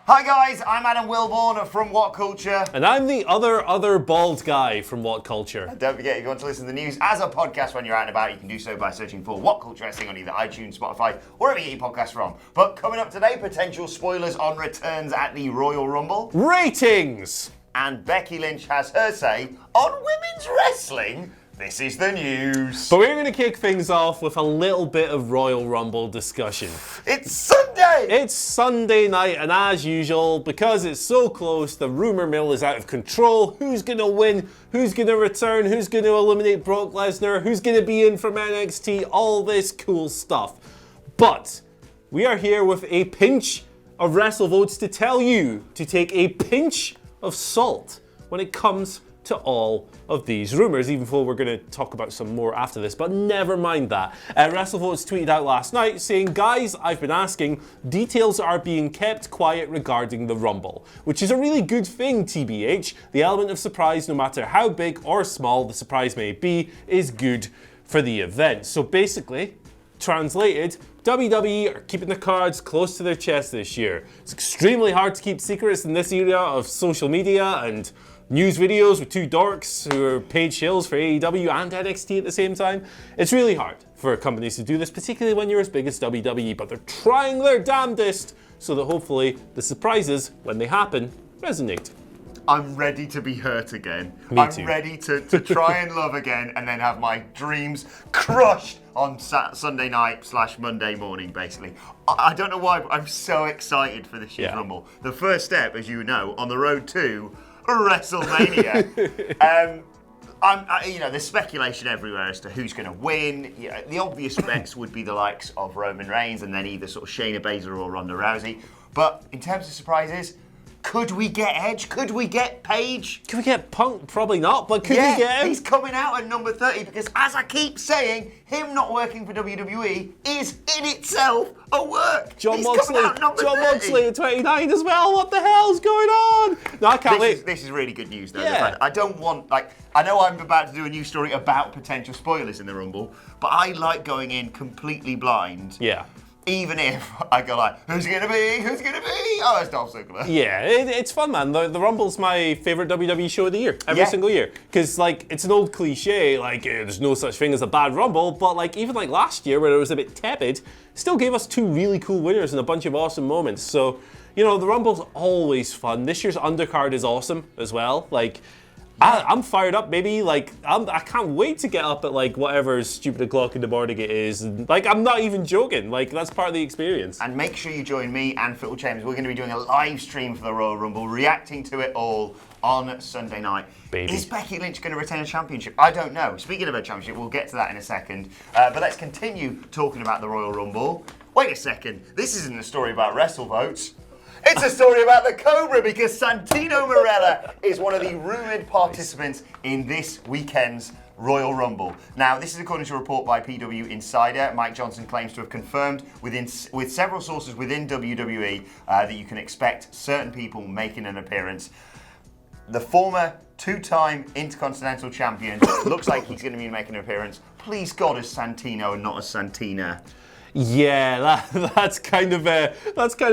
Hi guys, I'm Adam Wilborn from WhatCulture. And I'm the other bald guy from WhatCulture. And don't forget, if you want to listen to the news as a podcast when you're out and about, you can do so by searching for WhatCulture Wrestling on either iTunes, Spotify, wherever you get your podcasts from. But coming up today, potential spoilers on returns at the Royal Rumble. Ratings! And Becky Lynch has her say on women's wrestling. This is the news. But we're going to kick things off with a little bit of Royal Rumble discussion. It's Sunday! It's Sunday night, and as usual, because it's so close, the rumour mill is out of control. Who's going to win? Who's going to return? Who's going to eliminate Brock Lesnar? Who's going to be in from NXT? All this cool stuff. But we are here with a pinch of WrestleVotes to tell you to take a pinch of salt when it comes to all of these rumours, even though we're going to talk about some more after this, but never mind that. WrestleVotes tweeted out last night saying, guys, I've been asking, details are being kept quiet regarding the Rumble, which is a really good thing, TBH. The element of surprise, no matter how big or small the surprise may be, is good for the event. So basically, translated, WWE are keeping the cards close to their chest this year. It's extremely hard to keep secrets in this era of social media and news videos with two dorks who are paid shills for AEW and NXT at the same time. It's really hard for companies to do this, particularly when you're as big as WWE, but they're trying their damnedest so that hopefully the surprises, when they happen, resonate. I'm ready to be hurt again. Me too. I'm ready to try and love again and then have my dreams crushed on Sunday night / Monday morning, basically. I don't know why, but I'm so excited for this year's Rumble. The first step, as you know, on the road to WrestleMania. There's speculation everywhere as to who's going to win. The obvious bets would be the likes of Roman Reigns and then either sort of Shayna Baszler or Ronda Rousey. But in terms of surprises, could we get Edge? Could we get Paige? Could we get Punk? Probably not, but could we get him? He's coming out at number 30 because, as I keep saying, him not working for WWE is in itself a work. John Moxley at 29 as well. What the hell's going on? No, I can't wait. This is really good news, though. Yeah. I don't want, I know I'm about to do a new story about potential spoilers in the Rumble, but I like going in completely blind. Yeah. Even if I go who's going to be? Who's going to be? Oh, it's Dolph Ziggler. Yeah, it's fun, man. The Rumble's my favourite WWE show of the year, every single year. Because, it's an old cliche, there's no such thing as a bad Rumble, but, even last year, where it was a bit tepid, still gave us two really cool winners and a bunch of awesome moments. So, the Rumble's always fun. This year's undercard is awesome as well. I'm fired up, baby. I can't wait to get up at whatever stupid o'clock in the morning it is. And, I'm not even joking. That's part of the experience. And make sure you join me and Phil Chambers. We're going to be doing a live stream for the Royal Rumble, reacting to it all on Sunday night. Baby. Is Becky Lynch going to retain a championship? I don't know. Speaking of a championship, we'll get to that in a second. But let's continue talking about the Royal Rumble. Wait a second. This isn't a story about WrestleVotes. It's a story about the Cobra because Santino Marella is one of the rumoured participants in this weekend's Royal Rumble. Now, this is according to a report by PW Insider. Mike Johnson claims to have confirmed with several sources within WWE that you can expect certain people making an appearance. The former two-time Intercontinental Champion looks like he's going to be making an appearance. Please God, as Santino and not as Santina. Yeah, that's kind of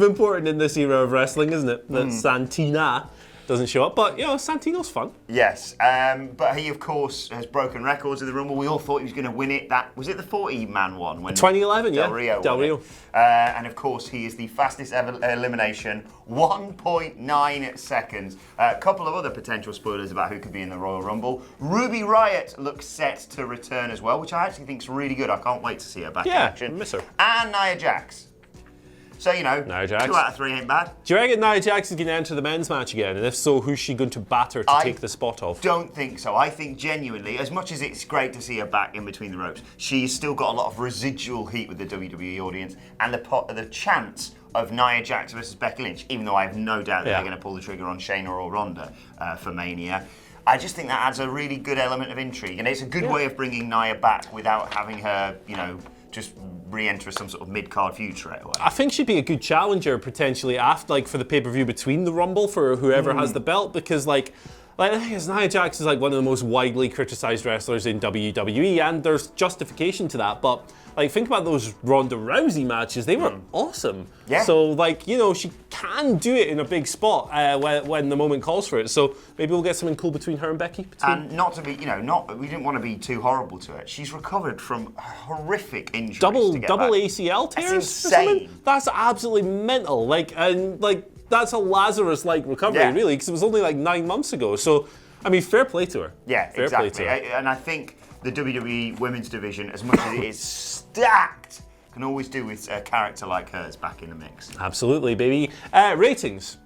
important in this era of wrestling, isn't it? That Santina doesn't show up, but Santino's fun. Yes, but he of course has broken records of the Rumble. We all thought he was going to win it. Was it the 40-man one? When 2011, Del Rio. Del Rio. And of course, he is the fastest ever elimination, 1.9 seconds. A couple of other potential spoilers about who could be in the Royal Rumble. Ruby Riott looks set to return as well, which I actually think is really good. I can't wait to see her back in action. I miss her. And Nia Jax. So, Nia Jax. 2 out of 3 ain't bad. Do you reckon Nia Jax is going to enter the men's match again? And if so, who's she going to batter to take the spot of? I don't think so. I think genuinely, as much as it's great to see her back in between the ropes, she's still got a lot of residual heat with the WWE audience and the chance of Nia Jax versus Becky Lynch, even though I have no doubt that they're going to pull the trigger on Shayna or Ronda for Mania. I just think that adds a really good element of intrigue, and it's a good way of bringing Nia back without having her, just re-enter some sort of mid-card feud straight away. I think she'd be a good challenger potentially after, for the pay-per-view between the Rumble for whoever has the belt, because Like, the thing is, Nia Jax is like one of the most widely criticized wrestlers in WWE, and there's justification to that. But like, think about those Ronda Rousey matches; they were awesome. Yeah. So like, she can do it in a big spot when the moment calls for it. So maybe we'll get something cool between her and Becky. And not to be, we didn't want to be too horrible to it. She's recovered from horrific injuries. Double to get ACL tears. That's or something? insane. That's absolutely mental. That's a Lazarus-like recovery, really, because it was only like 9 months ago. So, I mean, fair play to her. Yeah, fair exactly. Play to her. And I think the WWE Women's Division, as much as it is stacked, can always do with a character like hers back in the mix. Absolutely, baby. Ratings.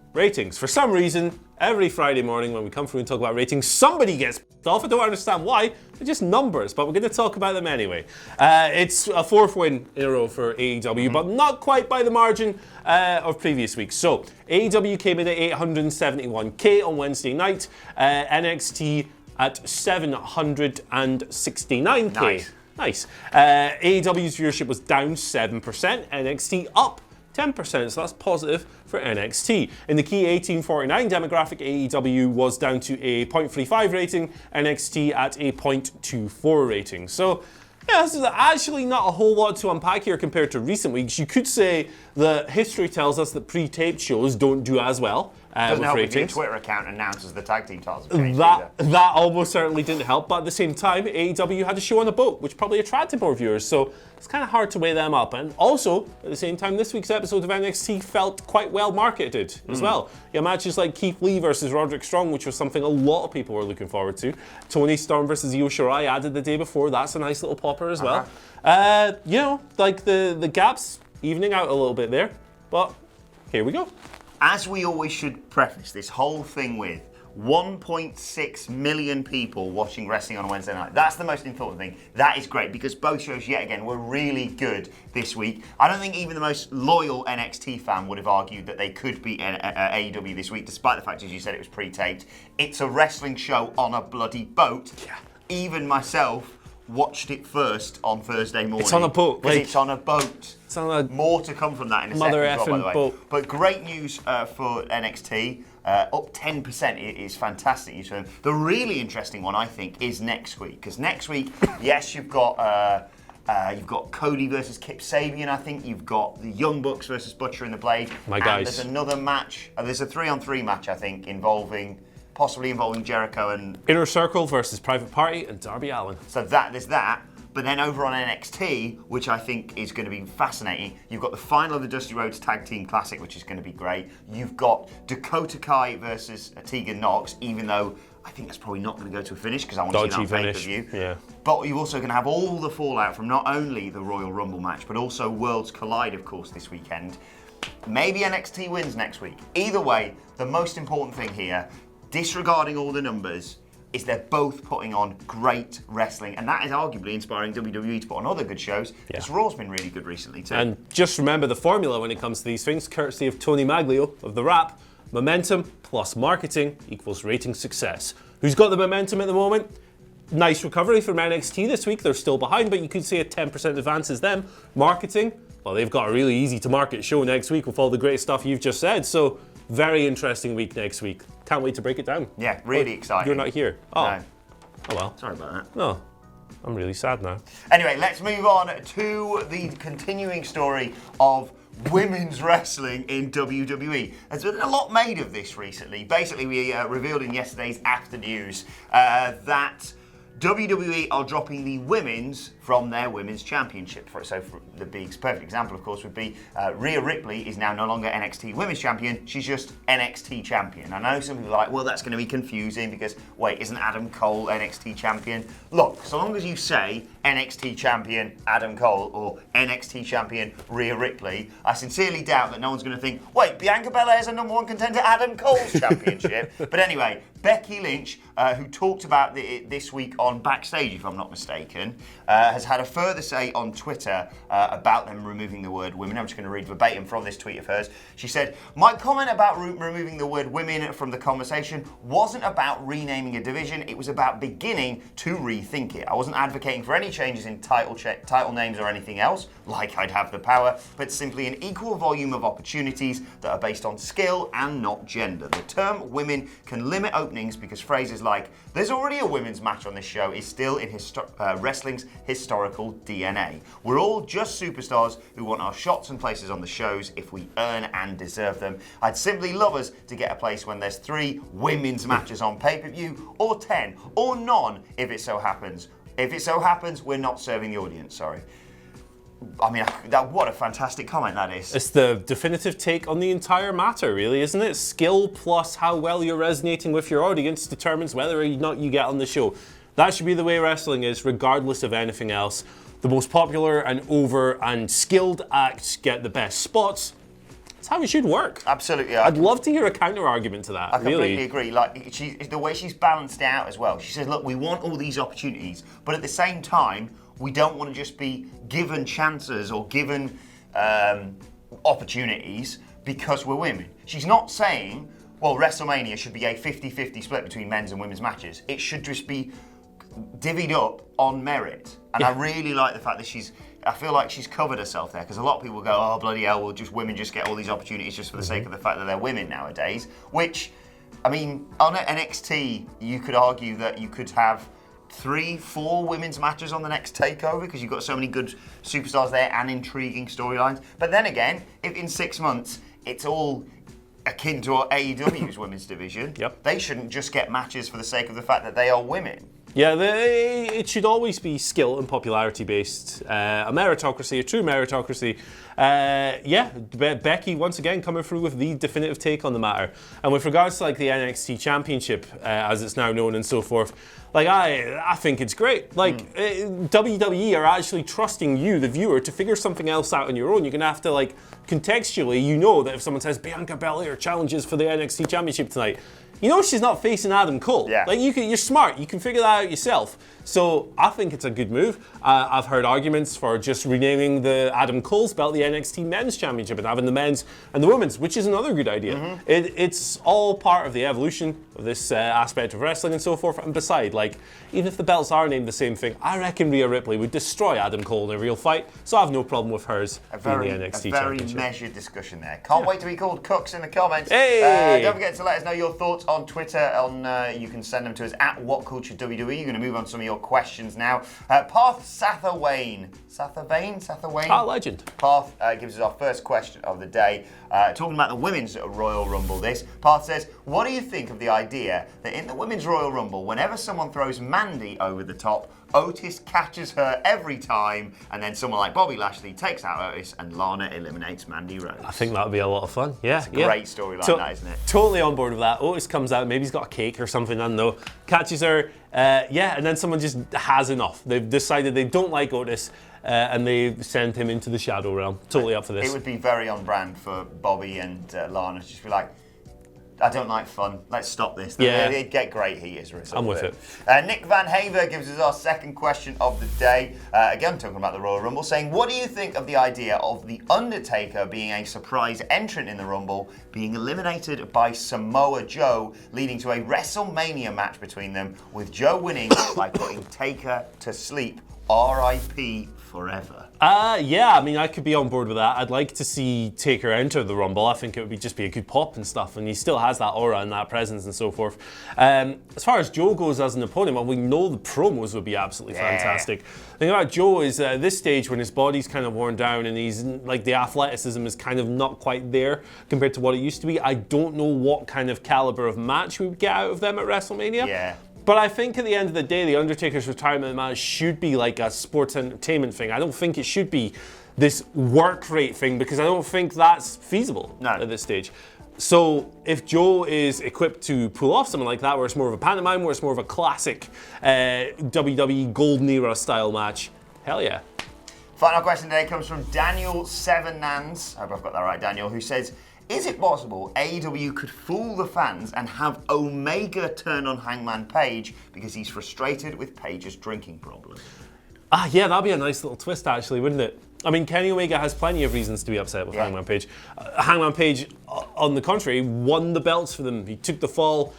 For some reason, every Friday morning when we come through and talk about ratings, somebody gets pissed off. I don't understand why. They're just numbers, but we're going to talk about them anyway. It's a 4th win in a row for AEW, but not quite by the margin of previous weeks. So AEW came in at 871k on Wednesday night. NXT at 769k. Nice. AEW's viewership was down 7%. NXT up 10%, so that's positive for NXT. In the key 1849 demographic, AEW was down to a 0.35 rating, NXT at a 0.24 rating. So, yeah, this is actually not a whole lot to unpack here compared to recent weeks. You could say that history tells us that pre-taped shows don't do as well Doesn't with help ratings. if your Twitter account announces the tag team titles. have changed That either. almost certainly didn't help, but at the same time, AEW had a show on a boat, which probably attracted more viewers, so it's kind of hard to weigh them up. And also, at the same time, this week's episode of NXT felt quite well marketed as well. You had matches like Keith Lee versus Roderick Strong, which was something a lot of people were looking forward to. Tony Storm versus Io Shirai added the day before. That's a nice little popper as well. The gaps evening out a little bit there, but here we go. As we always should preface this whole thing with 1.6 million people watching wrestling on a Wednesday night. That's the most important thing. That is great because both shows, yet again, were really good this week. I don't think even the most loyal NXT fan would have argued that they could beat AEW this week, despite the fact, as you said, it was pre-taped. It's a wrestling show on a bloody boat. Yeah. Even myself watched it first on Thursday morning. It's on a boat. It's on a boat. It's on a more to come from that in a mother second, as well, by the way. boat. But great news for NXT. Up 10% is fantastic news for them. The really interesting one, I think, is next week. Because next week, yes, you've got Cody versus Kip Sabian, I think. You've got the Young Bucks versus Butcher and the Blade. My guys. And there's another match. There's a 3-on-3 match, I think, possibly involving Jericho and Inner Circle versus Private Party and Darby Allin. So there's that. But then over on NXT, which I think is going to be fascinating, you've got the final of the Dusty Rhodes Tag Team Classic, which is going to be great. You've got Dakota Kai versus Tegan Nox, even though I think that's probably not going to go to a finish because I want to see that on pay-per-view. Yeah. But you're also going to have all the fallout from not only the Royal Rumble match, but also Worlds Collide, of course, this weekend. Maybe NXT wins next week. Either way, the most important thing here, disregarding all the numbers, is they're both putting on great wrestling, and that is arguably inspiring WWE to put on other good shows, because Raw's been really good recently too. And just remember the formula when it comes to these things, courtesy of Tony Maglio of The Wrap: momentum plus marketing equals rating success. Who's got the momentum at the moment? Nice recovery from NXT this week. They're still behind, but you could say a 10% advance is them. Marketing, well, they've got a really easy to market show next week with all the great stuff you've just said, so very interesting week next week. Can't wait to break it down. Yeah, really exciting. You're not here. Oh. No. Oh well. Sorry about that. No. I'm really sad now. Anyway, let's move on to the continuing story of women's wrestling in WWE. There's been a lot made of this recently. Basically, we revealed in yesterday's After News that WWE are dropping the women's from their women's championship. So for the big perfect example, of course, would be Rhea Ripley is now no longer NXT women's champion. She's just NXT champion. I know some people are like, well, that's going to be confusing because, wait, isn't Adam Cole NXT champion? Look, so long as you say NXT champion Adam Cole or NXT champion Rhea Ripley, I sincerely doubt that no one's going to think, wait, Bianca Belair is a number one contender Adam Cole's championship. But anyway, Becky Lynch, who talked about this week on Backstage, if I'm not mistaken, has had a further say on Twitter about them removing the word women. I'm just going to read verbatim from this tweet of hers. She said, "My comment about removing the word women from the conversation wasn't about renaming a division. It was about beginning to rethink it. I wasn't advocating for any changes in title names or anything else, like I'd have the power, but simply an equal volume of opportunities that are based on skill and not gender. The term women can limit openings because phrases like, there's already a women's match on this show, is still in wrestling's historical DNA. We're all just superstars who want our shots and places on the shows if we earn and deserve them. I'd simply love us to get a place when there's 3 women's matches on pay-per-view, or 10, or none if it so happens. If it so happens, we're not serving the audience, sorry. I mean, what a fantastic comment that is. It's the definitive take on the entire matter, really, isn't it? Skill plus how well you're resonating with your audience determines whether or not you get on the show. That should be the way wrestling is, regardless of anything else. The most popular and over and skilled acts get the best spots. That's how it should work. Absolutely. I'd love to hear a counter argument to that. I completely agree. Like the way she's balanced it out as well. She says, look, we want all these opportunities, but at the same time, we don't want to just be given chances or given opportunities because we're women. She's not saying, well, WrestleMania should be a 50-50 split between men's and women's matches. It should just be divvied up on merit. And I really like the fact that I feel like she's covered herself there, because a lot of people go, oh, bloody hell, women just get all these opportunities just for the sake of the fact that they're women nowadays. Which, I mean, on NXT, you could argue that you could have 3-4 women's matches on the next takeover because you've got so many good superstars there and intriguing storylines. But then again, if in 6 months it's all akin to AEW's women's division, they shouldn't just get matches for the sake of the fact that they are women. Yeah, it should always be skill and popularity based. A meritocracy, a true meritocracy. Becky once again coming through with the definitive take on the matter. And with regards to like the NXT Championship, as it's now known and so forth, like I think it's great. Like WWE are actually trusting you, the viewer, to figure something else out on your own. You're gonna have to like contextually, you know that if someone says Bianca Belair challenges for the NXT Championship tonight, you know she's not facing Adam Cole. Yeah. Like you're smart. You can figure that out yourself. So I think it's a good move. I've heard arguments for just renaming the Adam Cole's belt the NXT Men's Championship and having the men's and the women's, which is another good idea. It's all part of the evolution of this aspect of wrestling and so forth. And beside, like, even if the belts are named the same thing, I reckon Rhea Ripley would destroy Adam Cole in a real fight. So I have no problem with hers being the NXT Championship. A very measured discussion there. Can't wait to be called Cooks in the comments. Hey! Don't forget to let us know your thoughts on Twitter. You can send them to us at WhatCultureWWE. You're going to move on to some of your questions now. Path Satherwayne. Legend. Path gives us our first question of the day. Talking about the women's Royal Rumble this. Path says, what do you think of the idea that in the women's Royal Rumble, whenever someone throws Mandy over the top, Otis catches her every time, and then someone like Bobby Lashley takes out Otis and Lana eliminates Mandy Rose? I think that would be a lot of fun. Yeah, it's a great storyline, that, isn't it? Totally on board with that. Otis comes out, maybe he's got a cake or something, I don't know, catches her, and then someone just has enough. They've decided they don't like Otis, and they send him into the shadow realm. Totally up for this. It would be very on brand for Bobby and Lana to just be like, I don't like fun. Let's stop this. They'd get great heat as a result. I'm with it. Nick Van Haver gives us our second question of the day. Again, talking about the Royal Rumble, saying, what do you think of the idea of The Undertaker being a surprise entrant in the Rumble, being eliminated by Samoa Joe, leading to a WrestleMania match between them, with Joe winning by putting Taker to sleep? R.I.P. forever. I mean, I could be on board with that. I'd like to see Taker enter the Rumble. I think it would just be a good pop and stuff, and he still has that aura and that presence and so forth. As far as Joe goes as an opponent, well, we know the promos would be absolutely fantastic. The thing about Joe is at this stage, when his body's kind of worn down and he's like the athleticism is kind of not quite there compared to what it used to be, I don't know what kind of caliber of match we would get out of them at WrestleMania. Yeah. But I think at the end of the day, The Undertaker's retirement match should be like a sports entertainment thing. I don't think it should be this work rate thing, because I don't think that's feasible at this stage. So if Joe is equipped to pull off something like that, where it's more of a pantomime, where it's more of a classic WWE Golden Era style match, hell yeah. Final question today comes from Daniel Seven Nans. I hope I've got that right, Daniel, who says, is it possible AEW could fool the fans and have Omega turn on Hangman Page because he's frustrated with Page's drinking problem? Yeah, that'd be a nice little twist, actually, wouldn't it? I mean, Kenny Omega has plenty of reasons to be upset with Hangman Page. Hangman Page, on the contrary, won the belts for them. He took the fall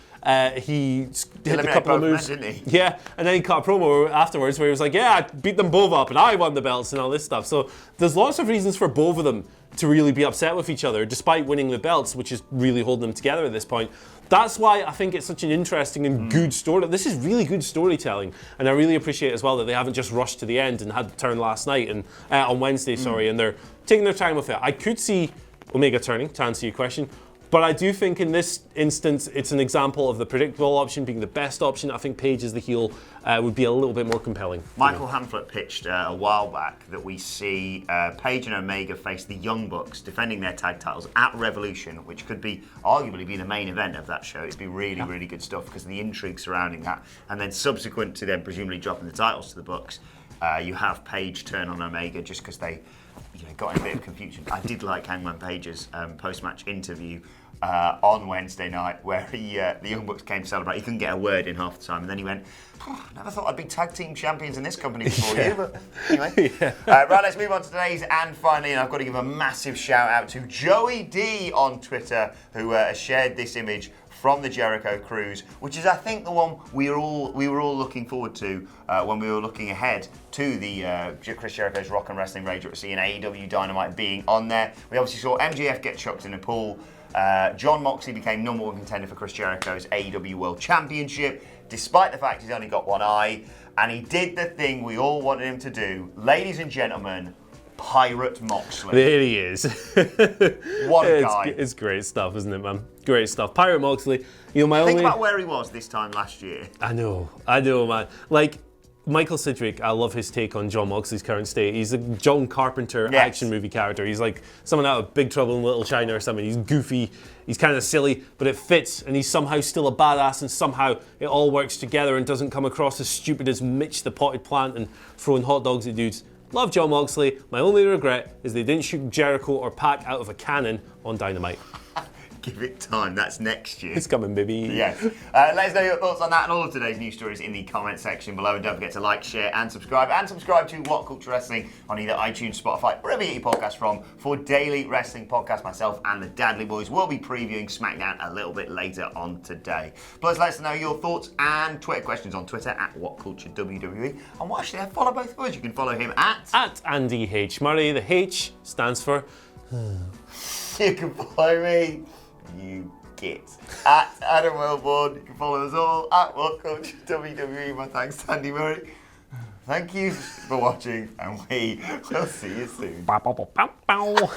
he hit a eliminated couple of both moves. men, didn't he? Yeah, and then he cut a promo afterwards where he was like, yeah, I beat them both up and I won the belts and all this stuff. So there's lots of reasons for both of them to really be upset with each other, despite winning the belts, which is really holding them together at this point. That's why I think it's such an interesting and good story. This is really good storytelling, and I really appreciate as well that they haven't just rushed to the end and had the turn last night and on Wednesday, and they're taking their time with it. I could see Omega turning, to answer your question, but I do think in this instance it's an example of the predictable option being the best option. I think Paige as the heel would be a little bit more compelling. Michael Hamflett pitched a while back that we see Paige and Omega face the Young Bucks defending their tag titles at Revolution, which could be arguably be the main event of that show. It'd be really, really good stuff because of the intrigue surrounding that. And then subsequent to them presumably dropping the titles to the Bucks, you have Paige turn on Omega just because they got in a bit of confusion. I did like Hangman Page's post-match interview on Wednesday night where the Young Bucks came to celebrate. He couldn't get a word in half the time, and then he went, never thought I'd be tag team champions in this company before you, but anyway. Right, let's move on to today's and finally, and I've got to give a massive shout out to Joey D on Twitter, who shared this image from the Jericho cruise, which is, I think, the one we were all looking forward to when we were looking ahead to the Chris Jericho's Rock and Wrestling Rage at Sea and AEW Dynamite being on there. We obviously saw MJF get chucked in a pool. Jon Moxley became #1 contender for Chris Jericho's AEW World Championship, despite the fact he's only got one eye, and he did the thing we all wanted him to do. Ladies and gentlemen, Pirate Moxley. There he is. What a guy. It's great stuff, isn't it, man? Great stuff. Pirate Moxley. Think about where he was this time last year. I know, man. Like, Michael Sidgwick, I love his take on Jon Moxley's current state. He's a John Carpenter action movie character. He's like someone out of Big Trouble in Little China or something. He's goofy, he's kind of silly, but it fits, and he's somehow still a badass, and somehow it all works together and doesn't come across as stupid as Mitch the Potted Plant and throwing hot dogs at dudes. Love Jon Moxley. My only regret is they didn't shoot Jericho or Pac out of a cannon on Dynamite. Give it time, that's next year. It's coming, baby. Yes. Let us know your thoughts on that and all of today's news stories in the comment section below. And don't forget to like, share, and subscribe. And subscribe to What Culture Wrestling on either iTunes, Spotify, wherever you get your podcast from, for daily wrestling podcasts. Myself and the Dadley Boys will be previewing SmackDown a little bit later on today. Plus, let us know your thoughts and Twitter questions on Twitter at WhatCultureWWE. And watch there, follow both of us. You can follow him at Andy H. Murray. The H stands for... You can follow me. You get at Adam Wellborn. You can follow us all at WhatCultureWWE. My thanks to Andy Murray. Thank you for watching, and we will see you soon. Bow, bow, bow, bow, bow.